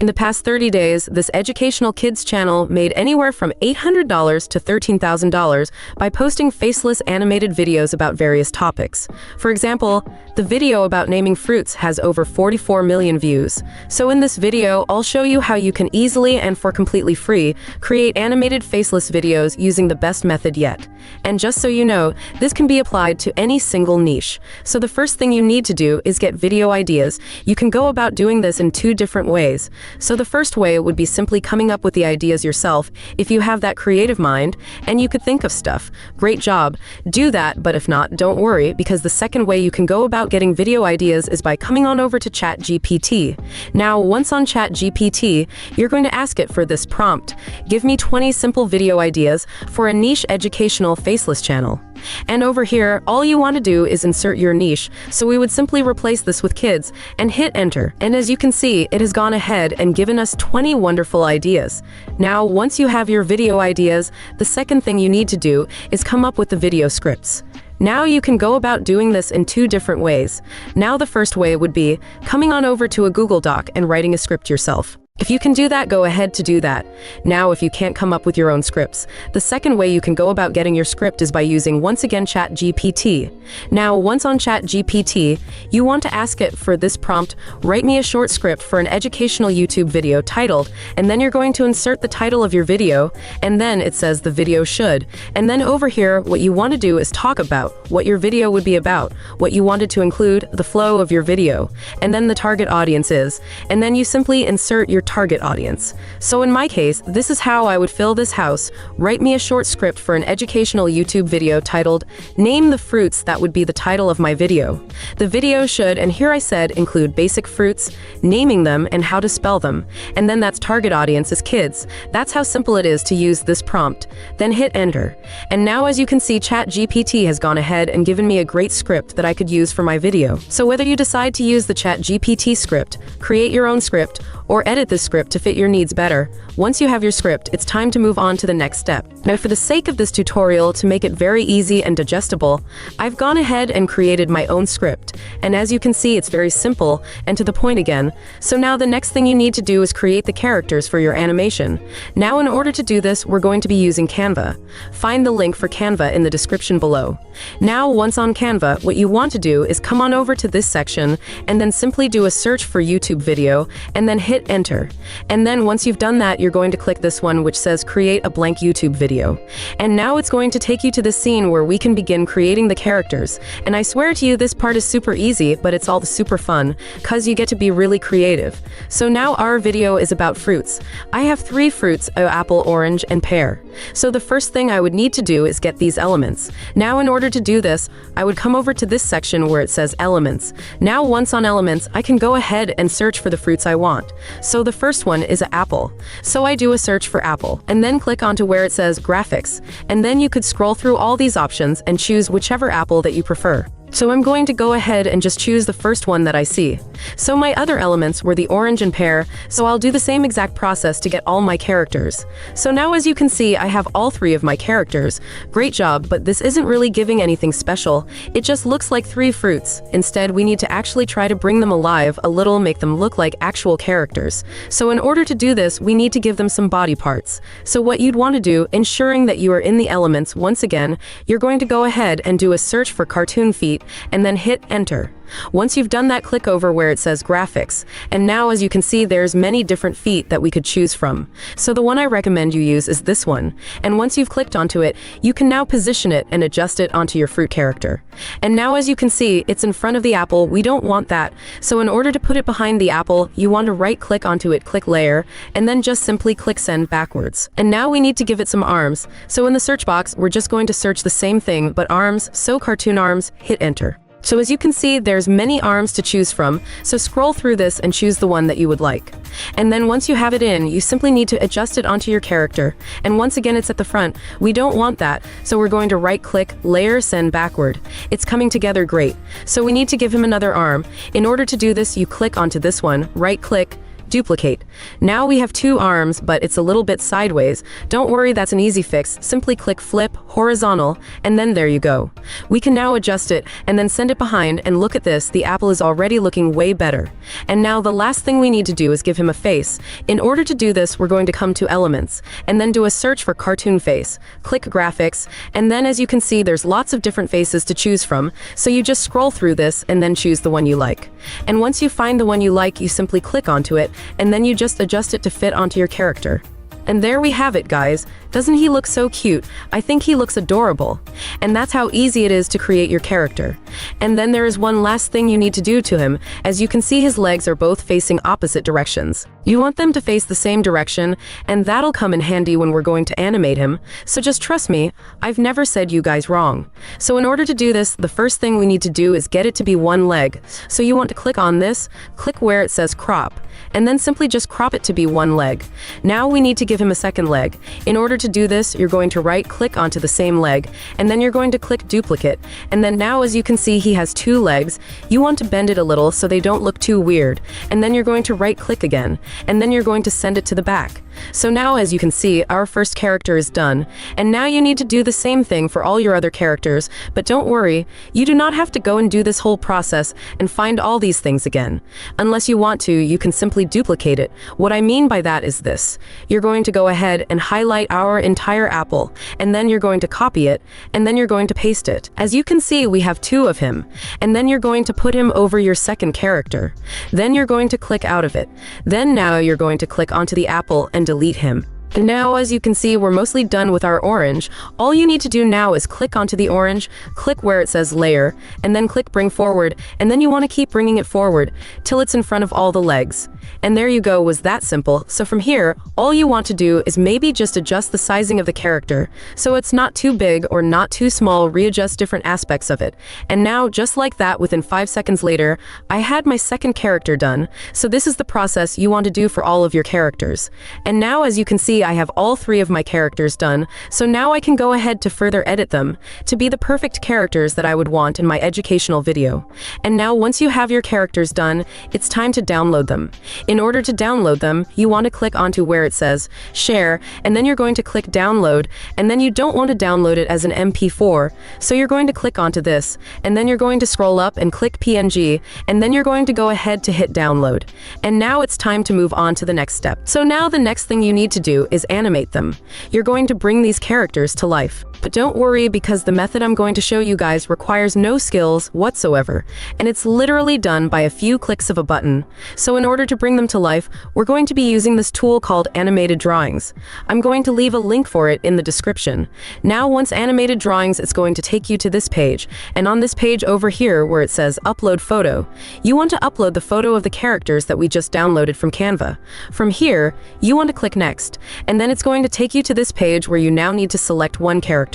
In the past 30 days, this educational kids channel made anywhere from $800 to $13,000 by posting faceless animated videos about various topics. For example, the video about naming fruits has over 44 million views. So in this video, I'll show you how you can easily and for completely free create animated faceless videos using the best method yet. And just so you know, this can be applied to any single niche. So the first thing you need to do is get video ideas. You can go about doing this in two different ways. So the first way would be simply coming up with the ideas yourself. If you have that creative mind and you could think of stuff, great job, do that. But if not, don't worry, because the second way you can go about getting video ideas is by coming on over to ChatGPT. Now, once on ChatGPT, you're going to ask it for this prompt: give me 20 simple video ideas for a niche educational faceless channel. And over here, all you want to do is insert your niche, so we would simply replace this with kids and hit enter. And as you can see, it has gone ahead and given us 20 wonderful ideas. Now, once you have your video ideas, the second thing you need to do is come up with the video scripts. Now you can go about doing this in two different ways. Now the first way would be coming on over to a Google Doc and writing a script yourself. If you can do that, go ahead to do that. Now, if you can't come up with your own scripts, the second way you can go about getting your script is by using, once again, ChatGPT. Now, once on ChatGPT, you want to ask it for this prompt: write me a short script for an educational YouTube video titled, and then you're going to insert the title of your video, and then it says the video should. And then over here, what you want to do is talk about what your video would be about, what you wanted to include, the flow of your video, and then the target audience is, and then you simply insert your target audience. So in my case, this is how I would fill this house: write me a short script for an educational YouTube video titled, name the fruits. That would be the title of my video. The video should, and here I said, include basic fruits, naming them, and how to spell them. And then that's target audience is kids. That's how simple it is to use this prompt. Then hit enter. And now, as you can see, ChatGPT has gone ahead and given me a great script that I could use for my video. So whether you decide to use the ChatGPT script, create your own script, or edit the script to fit your needs better, once you have your script, it's time to move on to the next step. Now, for the sake of this tutorial, to make it very easy and digestible, I've gone ahead and created my own script. And as you can see, it's very simple and to the point again. So now the next thing you need to do is create the characters for your animation. Now, in order to do this, we're going to be using Canva. Find the link for Canva in the description below. Now, once on Canva, what you want to do is come on over to this section and then simply do a search for YouTube video and then hit enter. And then once you've done that, you're going to click this one which says create a blank YouTube video. And now it's going to take you to the scene where we can begin creating the characters. And I swear to you, this part is super easy, but it's all super fun because you get to be really creative. So now our video is about fruits. I have 3 fruits: apple, orange, and pear. So the first thing I would need to do is get these elements. Now, in order to do this, I would come over to this section where it says elements. Now, once on elements, I can go ahead and search for the fruits I want. So the first one is an apple. So I do a search for apple and then click onto where it says graphics. And then you could scroll through all these options and choose whichever apple that you prefer. So I'm going to go ahead and just choose the first one that I see. So my other elements were the orange and pear, so I'll do the same exact process to get all my characters. So now, as you can see, I have all 3 of my characters. Great job, but this isn't really giving anything special. It just looks like 3 fruits. Instead, we need to actually try to bring them alive a little, make them look like actual characters. So in order to do this, we need to give them some body parts. So what you'd want to do, ensuring that you are in the elements, once again, you're going to go ahead and do a search for cartoon feet and then hit enter. Once you've done that, click over where it says graphics. And now, as you can see, there's many different feet that we could choose from. So the one I recommend you use is this one. And once you've clicked onto it, you can now position it and adjust it onto your fruit character. And now, as you can see, it's in front of the apple. We don't want that. So in order to put it behind the apple, you want to right click onto it, click layer, and then just simply click send backwards. And now we need to give it some arms. So in the search box, we're just going to search the same thing, but arms, so cartoon arms, hit enter. So as you can see, there's many arms to choose from, so scroll through this and choose the one that you would like. And then once you have it in, you simply need to adjust it onto your character. And once again, it's at the front. We don't want that, so we're going to right-click, layer, send backward. It's coming together great. So we need to give him another arm. In order to do this, you click onto this one, right-click, duplicate. Now we have two arms, but it's a little bit sideways. Don't worry, that's an easy fix. Simply click flip, horizontal, and then there you go. We can now adjust it and then send it behind, and look at this, the apple is already looking way better. And now the last thing we need to do is give him a face. In order to do this, we're going to come to elements, and then do a search for cartoon face. Click graphics, and then as you can see, there's lots of different faces to choose from, so you just scroll through this and then choose the one you like. And once you find the one you like, you simply click onto it, and then you just adjust it to fit onto your character. And there we have it, guys. Doesn't he look so cute? I think he looks adorable. And that's how easy it is to create your character. And then there is one last thing you need to do to him. As you can see, his legs are both facing opposite directions. You want them to face the same direction, and that'll come in handy when we're going to animate him. So just trust me, I've never said you guys wrong. So in order to do this, the first thing we need to do is get it to be one leg. So you want to click on this, click where it says crop, and then simply just crop it to be one leg. Now we need to give him a second leg. In order to do this, you're going to right click onto the same leg, and then you're going to click duplicate. And then now, as you can see, he has two legs. You want to bend it a little so they don't look too weird. And then you're going to right click again, and then you're going to send it to the back. So now, as you can see, our first character is done. And now you need to do the same thing for all your other characters, but don't worry, you do not have to go and do this whole process and find all these things again. Unless you want to, you can simply duplicate it. What I mean by that is this. You're going to go ahead and highlight our entire apple, and then you're going to copy it, and then you're going to paste it. As you can see, we have two of him, and then you're going to put him over your second character. Then you're going to click out of it. Then now you're going to click onto the apple and delete him. And now, as you can see, we're mostly done with our orange. All you need to do now is click onto the orange, click where it says layer, and then click bring forward, and then you want to keep bringing it forward till it's in front of all the legs. And there you go, was that simple. So from here, all you want to do is maybe just adjust the sizing of the character, so it's not too big or not too small, readjust different aspects of it. And now, just like that, within 5 seconds later, I had my second character done. So this is the process you want to do for all of your characters. And now, as you can see, I have all 3 of my characters done, so now I can go ahead to further edit them to be the perfect characters that I would want in my educational video. And now, once you have your characters done, it's time to download them. In order to download them, you want to click onto where it says share, and then you're going to click download, and then you don't want to download it as an MP4, so you're going to click onto this, and then you're going to scroll up and click PNG, and then you're going to go ahead to hit download. And now it's time to move on to the next step. So now the next thing you need to do is animate them. You're going to bring these characters to life. But don't worry, because the method I'm going to show you guys requires no skills whatsoever, and it's literally done by a few clicks of a button. So in order to bring them to life, we're going to be using this tool called Animated Drawings. I'm going to leave a link for it in the description. Now, once Animated Drawings, it's going to take you to this page, and on this page over here where it says Upload Photo, you want to upload the photo of the characters that we just downloaded from Canva. From here, you want to click Next, and then it's going to take you to this page where you now need to select one character.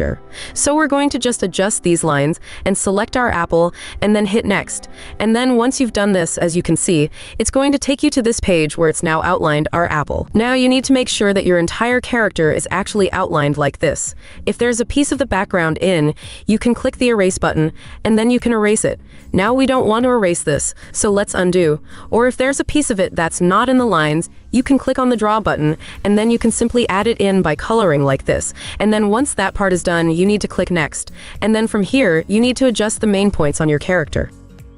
So we're going to just adjust these lines and select our apple, and then hit Next. And then once you've done this, as you can see, it's going to take you to this page where it's now outlined our apple. Now you need to make sure that your entire character is actually outlined like this. If there's a piece of the background in, you can click the erase button, and then you can erase it. Now we don't want to erase this, so let's undo. Or if there's a piece of it that's not in the lines, you can click on the draw button, and then you can simply add it in by coloring like this. And then once that part is done, you need to click Next. And then from here, you need to adjust the main points on your character.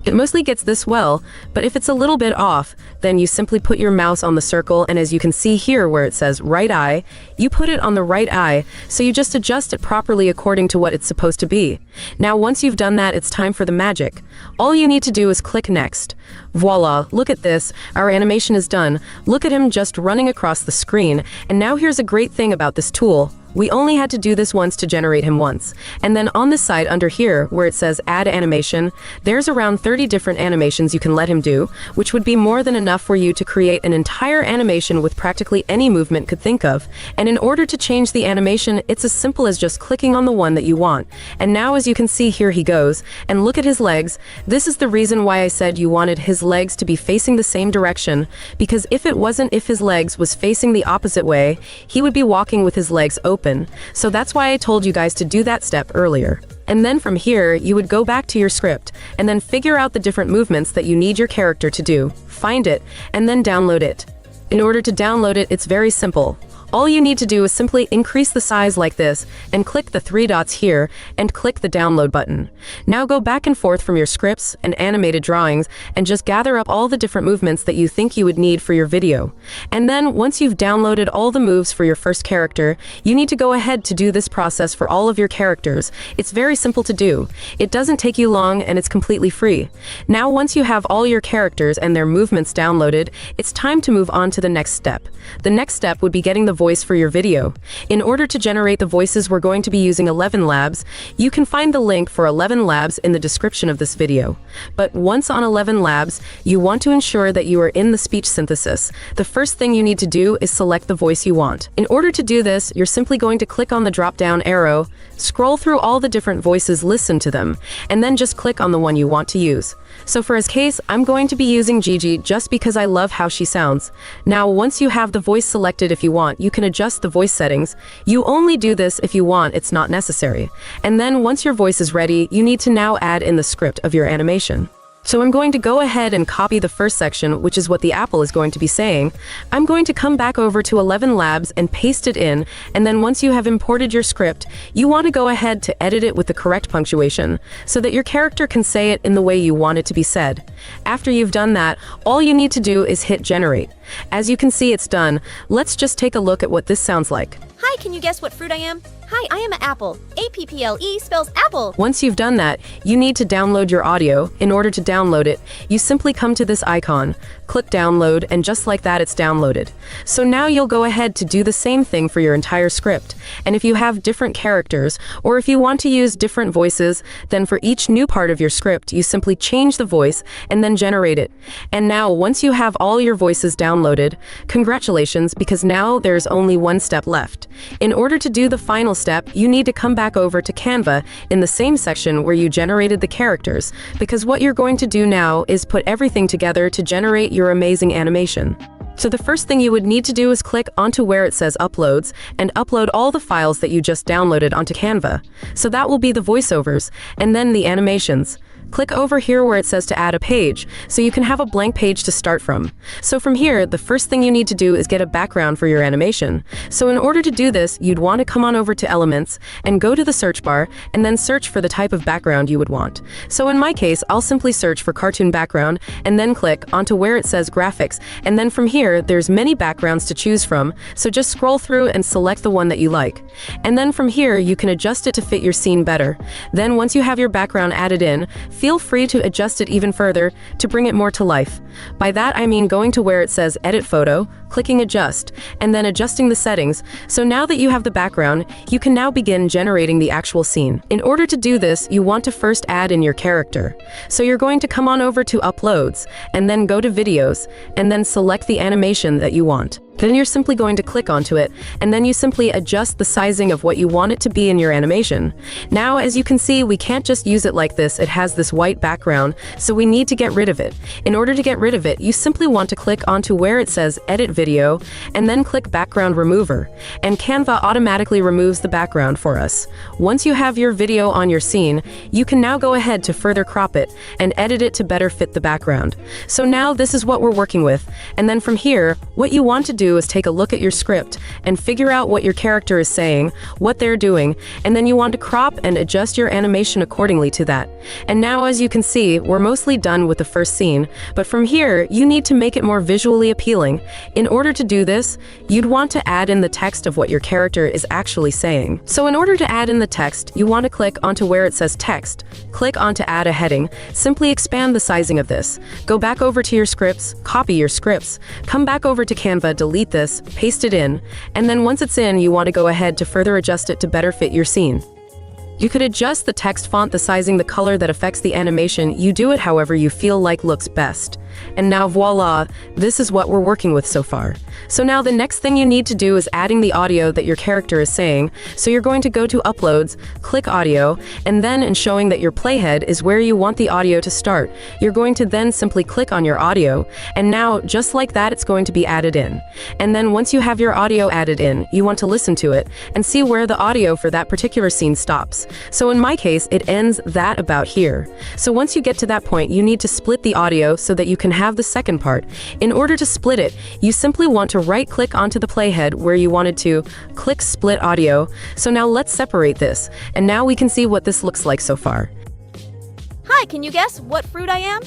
It mostly gets this well, but if it's a little bit off, then you simply put your mouse on the circle, and as you can see here where it says right eye, you put it on the right eye, so you just adjust it properly according to what it's supposed to be. Now once you've done that, it's time for the magic. All you need to do is click Next. Voila, look at this, our animation is done. Look at him just running across the screen. And now here's a great thing about this tool. We only had to do this once to generate him once. And then on this side under here, where it says Add Animation, there's around 30 different animations you can let him do, which would be more than enough for you to create an entire animation with practically any movement could think of. And in order to change the animation, it's as simple as just clicking on the one that you want. And now, as you can see, here he goes. And look at his legs. This is the reason why I said you wanted his legs to be facing the same direction, because if his legs was facing the opposite way, he would be walking with his legs open. So that's why I told you guys to do that step earlier. And then from here, you would go back to your script, and then figure out the different movements that you need your character to do, find it, and then download it. In order to download it, it's very simple. All you need to do is simply increase the size like this and click the three dots here and click the download button. Now go back and forth from your scripts and animated drawings and just gather up all the different movements that you think you would need for your video. And then once you've downloaded all the moves for your first character, you need to go ahead to do this process for all of your characters. It's very simple to do. It doesn't take you long and it's completely free. Now once you have all your characters and their movements downloaded, it's time to move on to the next step. The next step would be getting the voice for your video. In order to generate the voices, we're going to be using 11 Labs. You can find the link for 11 Labs in the description of this video. But once on 11 Labs, you want to ensure that you are in the speech synthesis. The first thing you need to do is select the voice you want. In order to do this, you're simply going to click on the drop-down arrow, scroll through all the different voices, listen to them, and then just click on the one you want to use. So for his case, I'm going to be using Gigi just because I love how she sounds. Now, once you have the voice selected, if you want, you can adjust the voice settings. You only do this if you want, it's not necessary. And then once your voice is ready, you need to now add in the script of your animation. So I'm going to go ahead and copy the first section, which is what the apple is going to be saying. I'm going to come back over to 11 Labs and paste it in, and then once you have imported your script, you want to go ahead to edit it with the correct punctuation, so that your character can say it in the way you want it to be said. After you've done that, all you need to do is hit generate. As you can see, it's done. Let's just take a look at what this sounds like. Hi, can you guess what fruit I am? Hi, I am an apple. A-P-P-L-E spells apple. Once you've done that, you need to download your audio. In order to download it, you simply come to this icon, click download, and just like that, it's downloaded. So now you'll go ahead to do the same thing for your entire script. And if you have different characters, or if you want to use different voices, then for each new part of your script, you simply change the voice and then generate it. And now, once you have all your voices downloaded, congratulations, because now there's only one step left. In order to do the final step, you need to come back over to Canva in the same section where you generated the characters, because what you're going to do now is put everything together to generate your amazing animation. So the first thing you would need to do is click onto where it says uploads and upload all the files that you just downloaded onto Canva. So that will be the voiceovers and then the animations. Click over here where it says to add a page, so you can have a blank page to start from. So from here, the first thing you need to do is get a background for your animation. So in order to do this, you'd want to come on over to Elements and go to the search bar and then search for the type of background you would want. So in my case, I'll simply search for cartoon background and then click onto where it says graphics. And then from here, there's many backgrounds to choose from. So just scroll through and select the one that you like. And then from here, you can adjust it to fit your scene better. Then once you have your background added in, feel free to adjust it even further to bring it more to life. By that I mean going to where it says Edit Photo, clicking Adjust, and then adjusting the settings. So now that you have the background, you can now begin generating the actual scene. In order to do this, you want to first add in your character. So you're going to come on over to Uploads, and then go to Videos, and then select the animation that you want. Then you're simply going to click onto it, and then you simply adjust the sizing of what you want it to be in your animation. Now, as you can see, we can't just use it like this. It has this white background, so we need to get rid of it. In order to get rid of it, you simply want to click onto where it says Edit Video, and then click Background Remover, and Canva automatically removes the background for us. Once you have your video on your scene, you can now go ahead to further crop it and edit it to better fit the background. So now this is what we're working with, and then from here, what you want to do is take a look at your script and figure out what your character is saying, what they're doing, and then you want to crop and adjust your animation accordingly to that. And now, as you can see, we're mostly done with the first scene, but from here, you need to make it more visually appealing. In order to do this, you'd want to add in the text of what your character is actually saying. So in order to add in the text, you want to click onto where it says Text, click onto Add a Heading, simply expand the sizing of this. Go back over to your scripts, copy your scripts, come back over to Canva, delete this, paste it in, and then once it's in, you want to go ahead to further adjust it to better fit your scene. You could adjust the text font, the sizing, the color that affects the animation. You do it however you feel like looks best. And now voila, this is what we're working with so far. So now the next thing you need to do is adding the audio that your character is saying. So you're going to go to Uploads, click Audio, and then in showing that your playhead is where you want the audio to start, you're going to then simply click on your audio, and now just like that it's going to be added in. And then once you have your audio added in, you want to listen to it and see where the audio for that particular scene stops. So in my case, it ends that about here. So once you get to that point, you need to split the audio so that you can have the second part. In order to split it, you simply want to right-click onto the playhead where you wanted to, click Split Audio. So now let's separate this, and now we can see what this looks like so far. Hi, can you guess what fruit I am?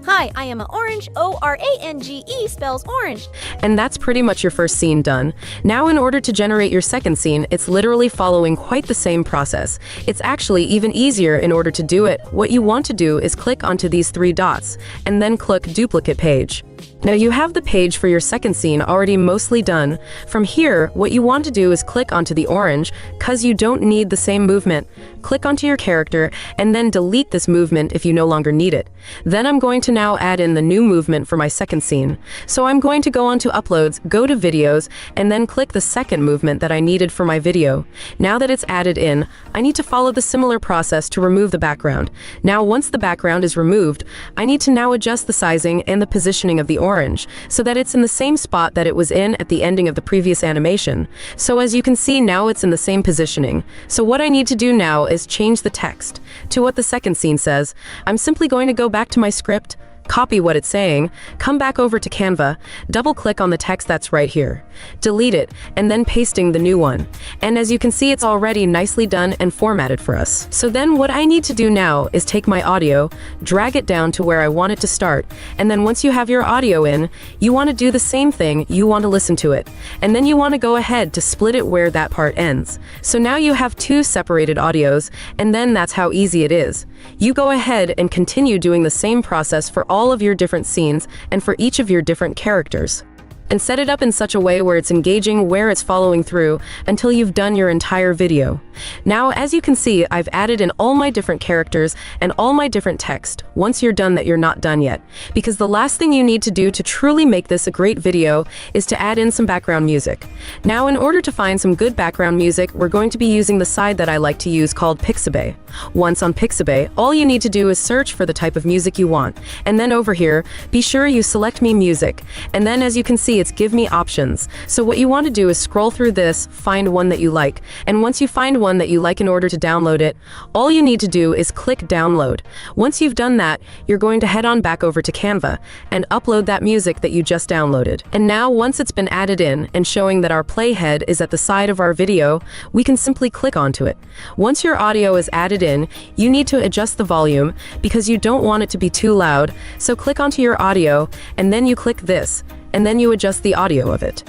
Hi, I am an orange. ORANGE spells orange. And that's pretty much your first scene done. Now in order to generate your second scene, it's literally following quite the same process. It's actually even easier in order to do it. What you want to do is click onto these three dots, and then click Duplicate Page. Now you have the page for your second scene already mostly done. From here, what you want to do is click onto the orange, cause you don't need the same movement. Click onto your character, and then delete this movement if you no longer need it. Then I'm going to now add in the new movement for my second scene. So I'm going to go onto Uploads, go to Videos, and then click the second movement that I needed for my video. Now that it's added in, I need to follow the similar process to remove the background. Now once the background is removed, I need to now adjust the sizing and the positioning of the orange so that it's in the same spot that it was in at the ending of the previous animation. So as you can see, now it's in the same positioning. So what I need to do now is change the text to what the second scene says. I'm simply going to go back to my script, copy what it's saying, come back over to Canva, double-click on the text that's right here, delete it, and then pasting the new one. And as you can see, it's already nicely done and formatted for us. So then what I need to do now is take my audio, drag it down to where I want it to start, and then once you have your audio in, you want to do the same thing, you want to listen to it. And then you want to go ahead to split it where that part ends. So now you have two separated audios, and then that's how easy it is. You go ahead and continue doing the same process for all of your different scenes and for each of your different characters. And set it up in such a way where it's engaging, where it's following through until you've done your entire video. Now, as you can see, I've added in all my different characters and all my different text once you're done that you're not done yet. Because the last thing you need to do to truly make this a great video is to add in some background music. Now, in order to find some good background music, we're going to be using the site that I like to use called Pixabay. Once on Pixabay, all you need to do is search for the type of music you want. And then over here, be sure you select Me Music. And then as you can see, it's Give Me Options. So what you want to do is scroll through this, find one that you like. And once you find one that you like in order to download it, all you need to do is click Download. Once you've done that, you're going to head on back over to Canva and upload that music that you just downloaded. And now once it's been added in and showing that our playhead is at the side of our video, we can simply click onto it. Once your audio is added in, you need to adjust the volume because you don't want it to be too loud. So click onto your audio and then you click this, and then you adjust the audio of it.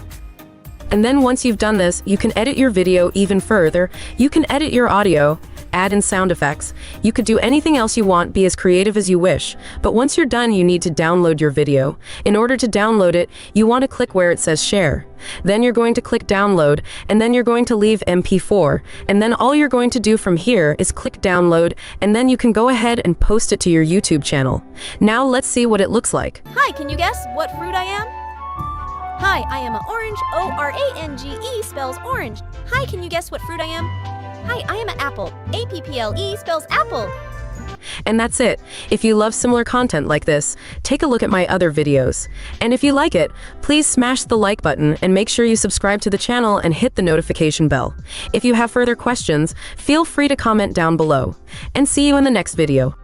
And then once you've done this, you can edit your video even further. You can edit your audio, add in sound effects. You could do anything else you want, be as creative as you wish. But once you're done, you need to download your video. In order to download it, you want to click where it says Share. Then you're going to click Download, and then you're going to leave MP4. And then all you're going to do from here is click Download, and then you can go ahead and post it to your YouTube channel. Now let's see what it looks like. Hi, can you guess what fruit I am? Hi, I am an orange. ORANGE spells orange. Hi, can you guess what fruit I am? Hi, I am an apple. APPLE spells apple. And that's it. If you love similar content like this, take a look at my other videos. And if you like it, please smash the like button and make sure you subscribe to the channel and hit the notification bell. If you have further questions, feel free to comment down below. And see you in the next video.